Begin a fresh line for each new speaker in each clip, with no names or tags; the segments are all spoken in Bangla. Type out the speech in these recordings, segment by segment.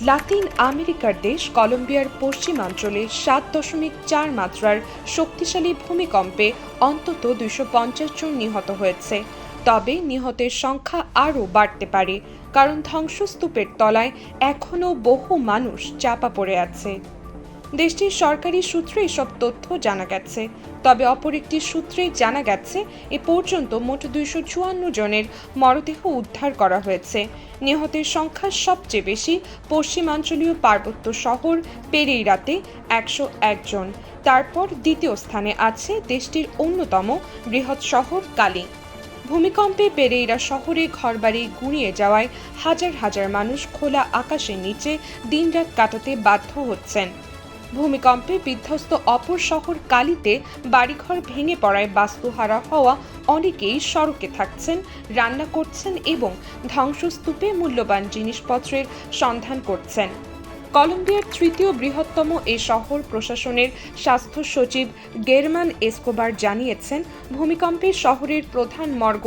লাতিন আমেরিকার দেশ কলম্বিয়ার পশ্চিমাঞ্চলে ৭.৪ মাত্রার শক্তিশালী ভূমিকম্পে অন্তত ২৫০ জন নিহত হয়েছে। তবে নিহতের সংখ্যা আরও বাড়তে পারে, কারণ ধ্বংসস্তূপের তলায় এখনও বহু মানুষ চাপা পড়ে আছে। দেশটির সরকারি সূত্রে এসব তথ্য জানা গেছে। তবে অপর একটি সূত্রে জানা গেছে এ পর্যন্ত মোট ২৫৪ জনের মরদেহ উদ্ধার করা হয়েছে। নিহতের সংখ্যা সবচেয়ে বেশি পশ্চিমাঞ্চলীয় পার্বত্য শহর পেরেইরাতে ১০১ জন। তারপর দ্বিতীয় স্থানে আছে দেশটির অন্যতম বৃহৎ শহর কালি। ভূমিকম্পে পেরেইরা শহরে ঘরবাড়ি গুঁড়িয়ে যাওয়ায় হাজার হাজার মানুষ খোলা আকাশের নিচে দিনরাত কাটাতে বাধ্য হচ্ছেন। ভূমিকম্পে বিধ্বস্ত অপর শহর কালিতে বাড়িঘর ভেঙে পড়ায় বাস্তুহারা হওয়া অনেকেই সড়কে থাকছেন, রান্না করছেন এবং ধ্বংসস্তূপে মূল্যবান জিনিসপত্রের সন্ধান করছেন। কলম্বিয়ার তৃতীয় বৃহত্তম এ শহর প্রশাসনের স্বাস্থ্য সচিব গেরমান এসকোবার জানিয়েছেন, ভূমিকম্পে শহরের প্রধান মর্গ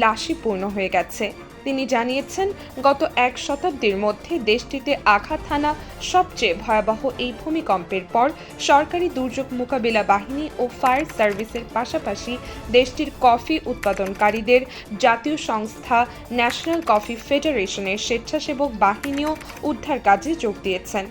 লাশে পূর্ণ হয়ে গেছে। তিনি জানিয়েছেন, গত এক শতাব্দীর মধ্যে দেশটিতে আঘাত হানা সবচেয়ে ভয়াবহ এই ভূমিকম্পের পর সরকারি দুর্যোগ মোকাবিলা বাহিনী ও ফায়ার সার্ভিসের পাশাপাশি দেশটির কফি উৎপাদনকারীদের জাতীয় সংস্থা ন্যাশনাল কফি ফেডারেশনের স্বেচ্ছাসেবক বাহিনীও উদ্ধার কাজে যোগ দিয়েছেন।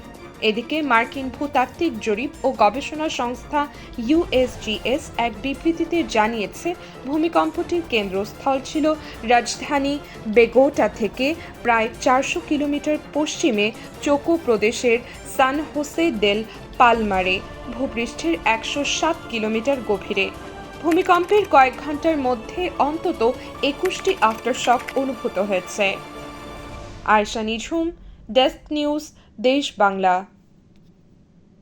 এদিকে মার্কিন ভূতাত্ত্বিক জরিপ ও গবেষণা সংস্থা ইউএসজিএস এক বিবৃতিতে জানিয়েছে, ভূমিকম্পটির কেন্দ্রস্থল ছিল রাজধানী বেগোটা থেকে প্রায় ৪০০ কিলোমিটার পশ্চিমে চোকো প্রদেশের সান হোসে দেল পালমারে, ভূপৃষ্ঠের ১০৭ কিলোমিটার গভীরে। ভূমিকম্পের কয়েক ঘন্টার মধ্যে অন্তত ২১টি আফটারশক অনুভূত হয়েছে। আয়েশা নিঝুম, ডেস্ক নিউজ, দেশ বাংলা।